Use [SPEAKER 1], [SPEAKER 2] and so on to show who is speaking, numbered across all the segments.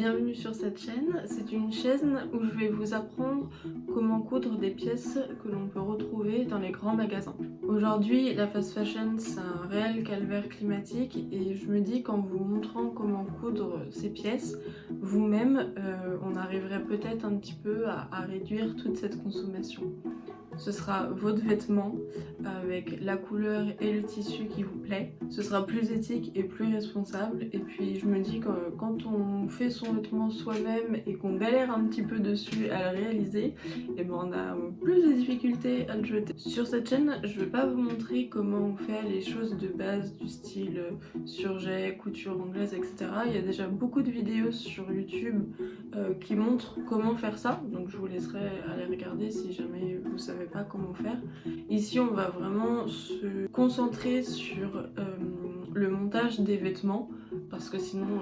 [SPEAKER 1] bienvenue sur cette chaîne. C'est une chaîne où je vais vous apprendre comment coudre des pièces que l'on peut retrouver dans les grands magasins. Aujourd'hui, la fast fashion, c'est un réel calvaire climatique et je me dis qu'en vous montrant comment coudre ces pièces, vous-même, on arriverait peut-être un petit peu à réduire toute cette consommation. Ce sera votre vêtement avec la couleur et le tissu qui vous plaît. Ce sera plus éthique et plus responsable. Et puis je me dis que quand on fait son vêtement soi-même et qu'on galère un petit peu dessus à le réaliser, et ben on a plus de difficultés à le jeter. Sur cette chaîne, je ne vais pas vous montrer comment on fait les choses de base du style surjet, couture anglaise, etc. Il y a déjà beaucoup de vidéos sur YouTube qui montrent comment faire ça. Donc je vous laisserai aller regarder si jamais vous savez pas comment faire. Ici on va vraiment se concentrer sur le montage des vêtements parce que sinon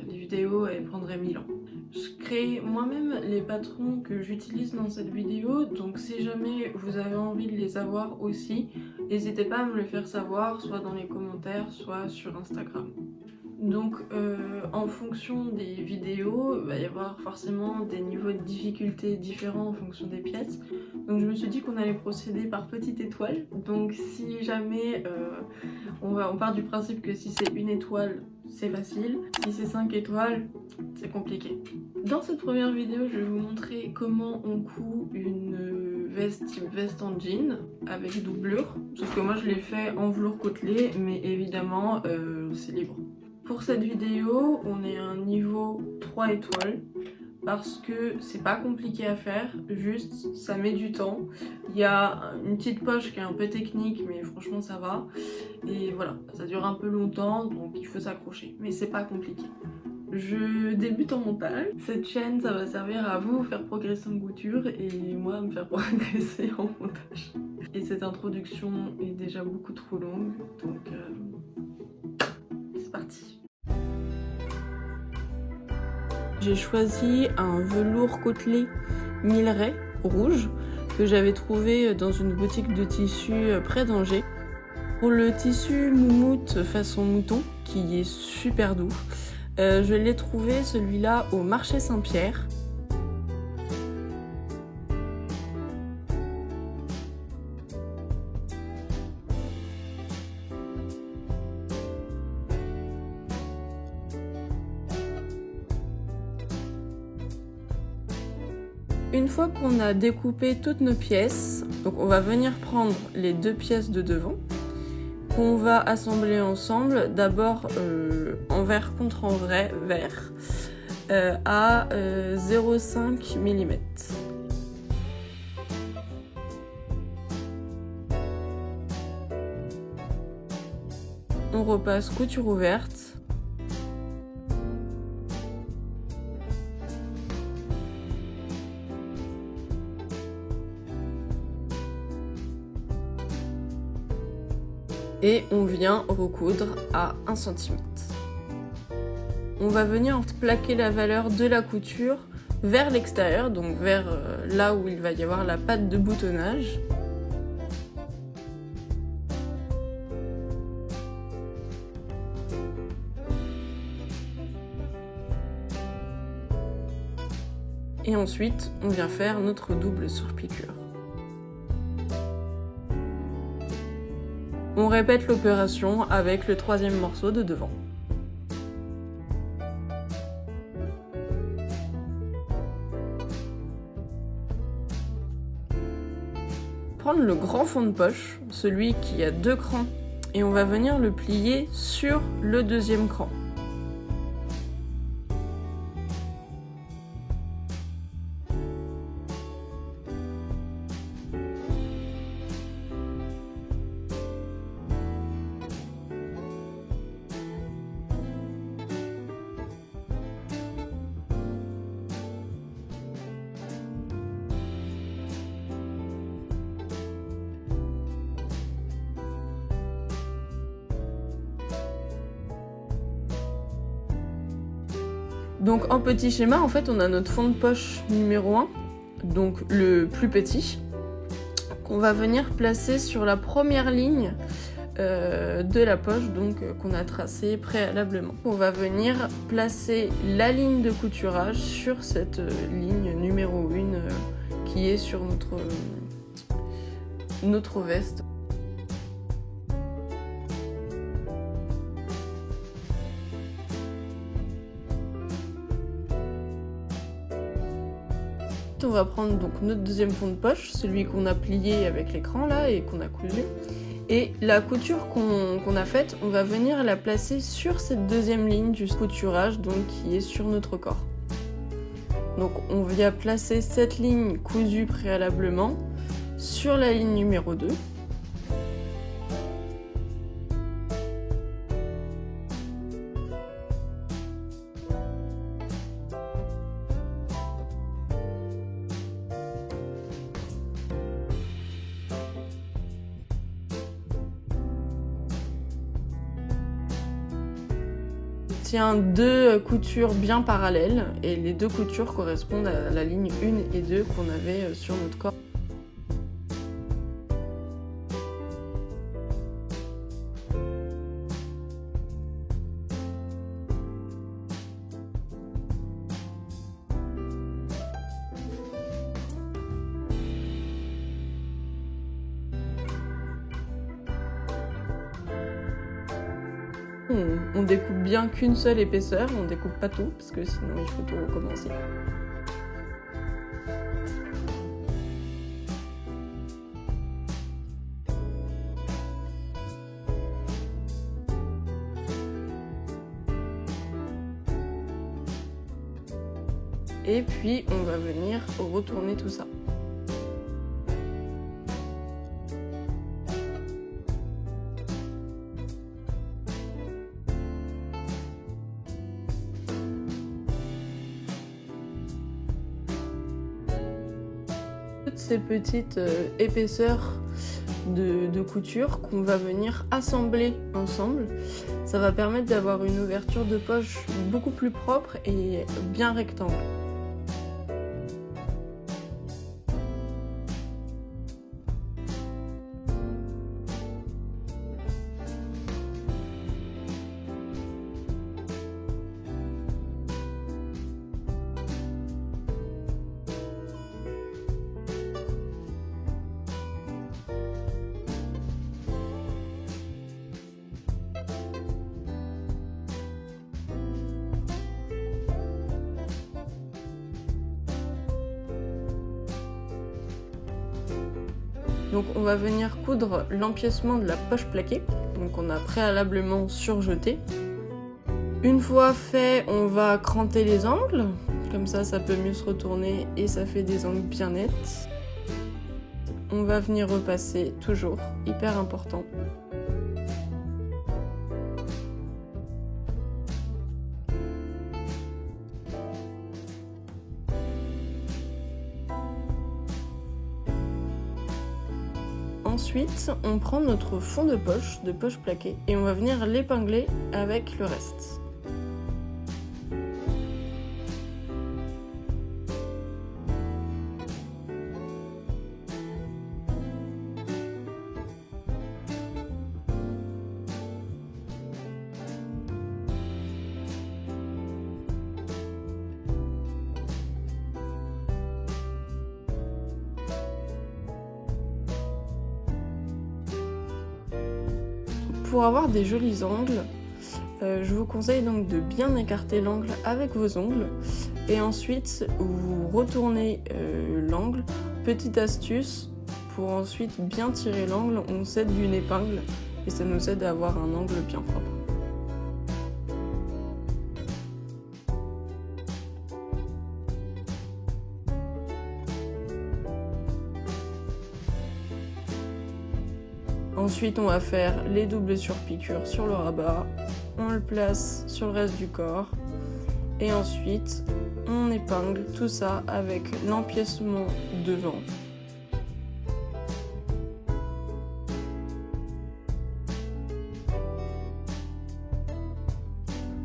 [SPEAKER 1] les vidéos elles prendraient 1000 ans. Je crée moi-même les patrons que j'utilise dans cette vidéo, donc si jamais vous avez envie de les avoir aussi, n'hésitez pas à me le faire savoir, soit dans les commentaires, soit sur Instagram. Donc en fonction des vidéos, il va y avoir forcément des niveaux de difficulté différents en fonction des pièces. Donc je me suis dit qu'on allait procéder par petite étoile. Donc si jamais on part du principe que si c'est une étoile, c'est facile. Si c'est 5 étoiles, c'est compliqué. Dans cette première vidéo, je vais vous montrer comment on coud une veste type veste en jean avec doublure. Sauf que moi je l'ai fait en velours côtelé, mais évidemment c'est libre. Pour cette vidéo, on est à un niveau 3 étoiles parce que c'est pas compliqué à faire, juste ça met du temps. Il y a une petite poche qui est un peu technique, mais franchement ça va. Et voilà, ça dure un peu longtemps, donc il faut s'accrocher, mais c'est pas compliqué. Je débute en montage. Cette chaîne, ça va servir à vous faire progresser en couture et moi à me faire progresser en montage. Et cette introduction est déjà beaucoup trop longue, donc c'est parti. J'ai choisi un velours côtelé Milleray rouge que j'avais trouvé dans une boutique de tissus près d'Angers. Pour le tissu moumoute façon mouton qui est super doux, je l'ai trouvé celui-là au marché Saint-Pierre. Une fois qu'on a découpé toutes nos pièces, donc on va venir prendre les deux pièces de devant qu'on va assembler ensemble, d'abord envers contre envers à 0,5 mm. On repasse couture ouverte. Et on vient recoudre à 1 cm. On va venir plaquer la valeur de la couture vers l'extérieur, donc vers là où il va y avoir la patte de boutonnage. Et ensuite, on vient faire notre double surpiqûre. On répète l'opération avec le troisième morceau de devant. Prendre le grand fond de poche, celui qui a 2 crans, et on va venir le plier sur le deuxième cran. Donc en petit schéma, en fait, on a notre fond de poche numéro 1, donc le plus petit, qu'on va venir placer sur la première ligne de la poche donc qu'on a tracée préalablement. On va venir placer la ligne de couturage sur cette ligne numéro 1 qui est sur notre veste. On va prendre donc notre deuxième fond de poche, celui qu'on a plié avec l'écran là et qu'on a cousu. Et la couture qu'on a faite, on va venir la placer sur cette deuxième ligne du couturage donc qui est sur notre corps. Donc on vient placer cette ligne cousue préalablement sur la ligne numéro 2. On tient deux coutures bien parallèles et les deux coutures correspondent à la ligne 1 et 2 qu'on avait sur notre corps. On découpe bien qu'une seule épaisseur, on découpe pas tout parce que sinon il faut tout recommencer. Et puis on va venir retourner tout ça. Toutes ces petites épaisseurs de couture qu'on va venir assembler ensemble, ça va permettre d'avoir une ouverture de poche beaucoup plus propre et bien rectangle. Donc on va venir coudre l'empiècement de la poche plaquée, donc on a préalablement surjeté. Une fois fait, on va cranter les angles, comme ça peut mieux se retourner et ça fait des angles bien nets. On va venir repasser, toujours, hyper important. Ensuite, on prend notre fond de poche plaquée, et on va venir l'épingler avec le reste. Pour avoir des jolis angles, je vous conseille donc de bien écarter l'angle avec vos ongles et ensuite vous retournez l'angle. Petite astuce, pour ensuite bien tirer l'angle, on s'aide d'une épingle et ça nous aide à avoir un angle bien propre. Ensuite, on va faire les doubles surpiqûres sur le rabat, on le place sur le reste du corps et ensuite on épingle tout ça avec l'empiècement devant.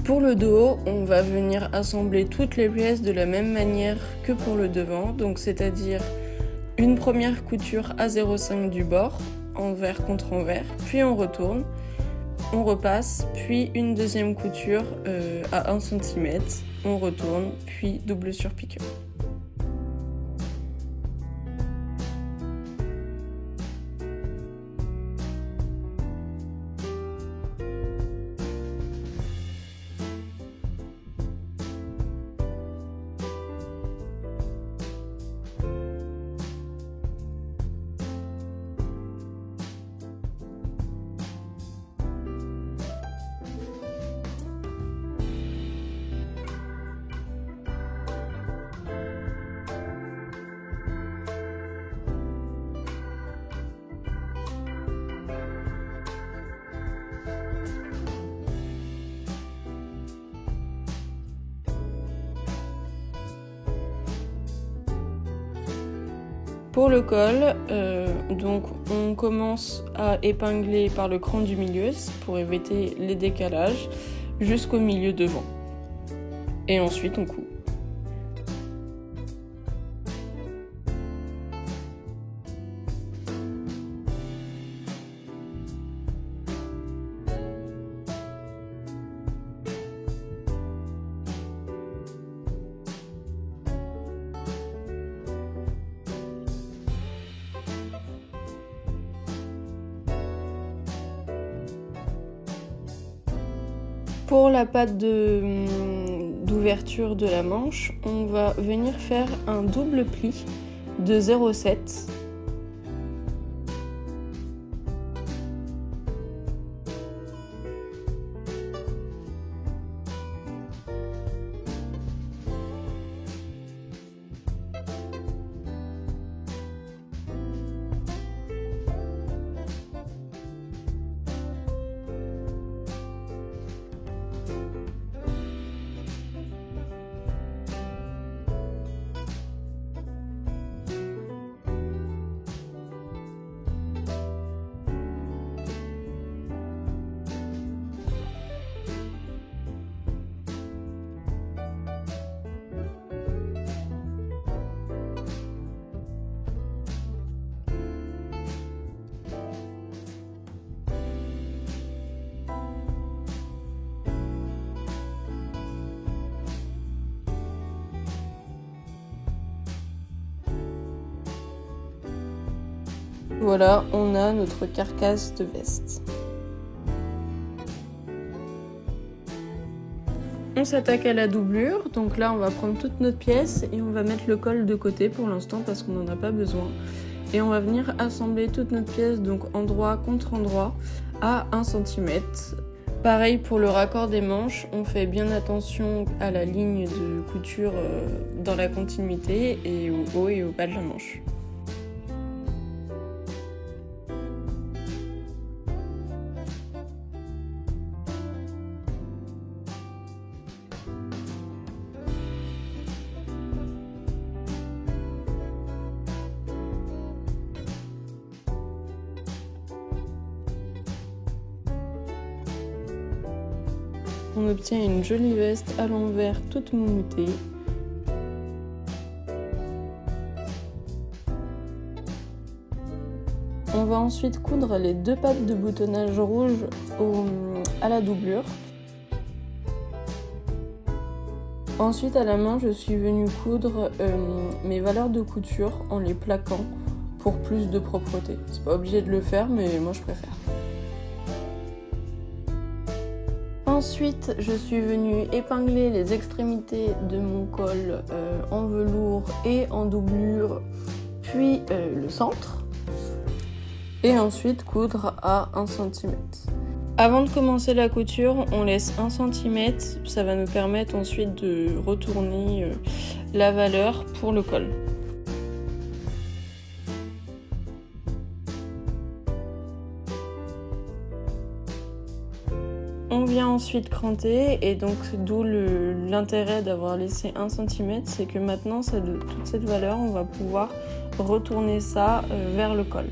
[SPEAKER 1] Pour le dos, on va venir assembler toutes les pièces de la même manière que pour le devant, donc c'est-à-dire une première couture à 0,5 du bord, envers contre envers, puis on retourne, on repasse, puis une deuxième couture à 1 cm, on retourne, puis double surpiqûre. Pour le col, donc on commence à épingler par le cran du milieu pour éviter les décalages jusqu'au milieu devant. Et ensuite on coud. Pour la patte d'ouverture de la manche, on va venir faire un double pli de 0,7. Voilà, on a notre carcasse de veste. On s'attaque à la doublure, donc là on va prendre toute notre pièce et on va mettre le col de côté pour l'instant parce qu'on n'en a pas besoin. Et on va venir assembler toute notre pièce, donc endroit contre endroit, à 1 cm. Pareil pour le raccord des manches, on fait bien attention à la ligne de couture dans la continuité et au haut et au bas de la manche. On obtient une jolie veste à l'envers toute moumoutée. On va ensuite coudre les 2 pattes de boutonnage rouge à la doublure. Ensuite à la main je suis venue coudre mes valeurs de couture en les plaquant pour plus de propreté. C'est pas obligé de le faire mais moi je préfère. Ensuite, je suis venue épingler les extrémités de mon col en velours et en doublure, puis le centre, et ensuite coudre à 1 cm. Avant de commencer la couture, on laisse 1 cm, ça va nous permettre ensuite de retourner la valeur pour le col. On vient ensuite cranter et donc d'où l'intérêt d'avoir laissé 1 cm, c'est que maintenant toute cette valeur on va pouvoir retourner ça vers le col.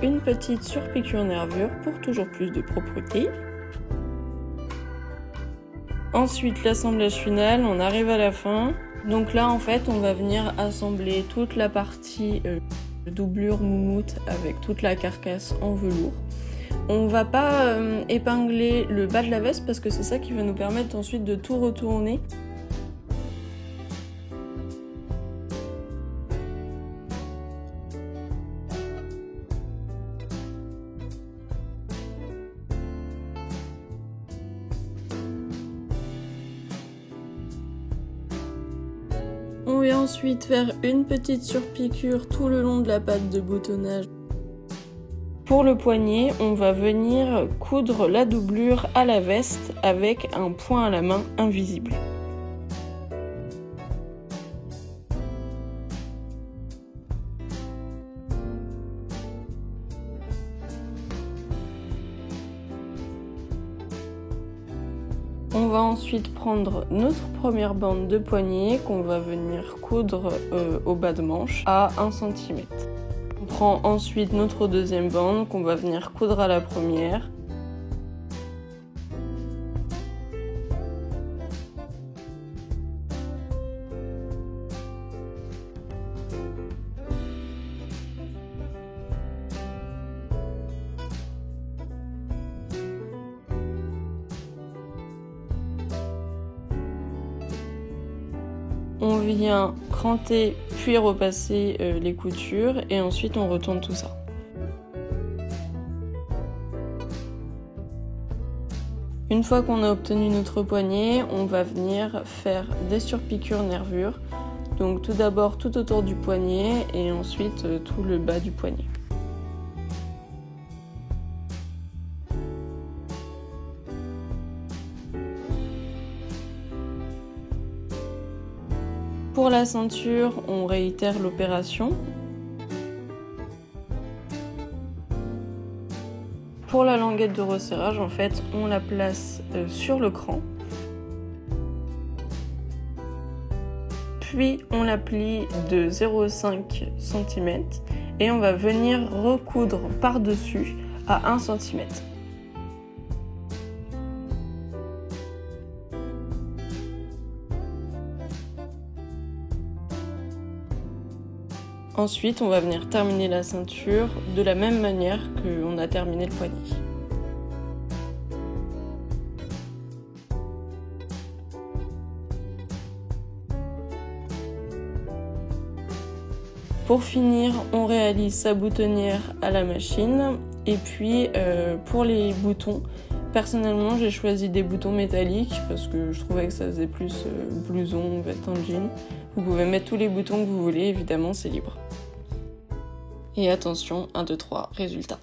[SPEAKER 1] Une petite surpiqûre nervure pour toujours plus de propreté. Ensuite, l'assemblage final, on arrive à la fin. Donc là, en fait, on va venir assembler toute la partie doublure moumoute avec toute la carcasse en velours. On va pas épingler le bas de la veste parce que c'est ça qui va nous permettre ensuite de tout retourner. On va ensuite faire une petite surpiqûre tout le long de la patte de boutonnage. Pour le poignet, on va venir coudre la doublure à la veste avec un point à la main invisible. On va ensuite prendre notre première bande de poignet qu'on va venir coudre au bas de manche à 1 cm. On prend ensuite notre deuxième bande qu'on va venir coudre à la première. On vient cranter puis repasser les coutures et ensuite on retourne tout ça. Une fois qu'on a obtenu notre poignet, on va venir faire des surpiqûres nervures. Donc tout d'abord tout autour du poignet et ensuite tout le bas du poignet. Pour la ceinture, on réitère l'opération. Pour la languette de resserrage, en fait, on la place sur le cran. Puis on la plie de 0,5 cm et on va venir recoudre par-dessus à 1 cm. Ensuite, on va venir terminer la ceinture de la même manière qu'on a terminé le poignet. Pour finir, on réalise sa boutonnière à la machine. Et puis, pour les boutons, personnellement, j'ai choisi des boutons métalliques parce que je trouvais que ça faisait plus blouson, veste en jean. Vous pouvez mettre tous les boutons que vous voulez, évidemment, c'est libre. Et attention, 1, 2, 3, résultat.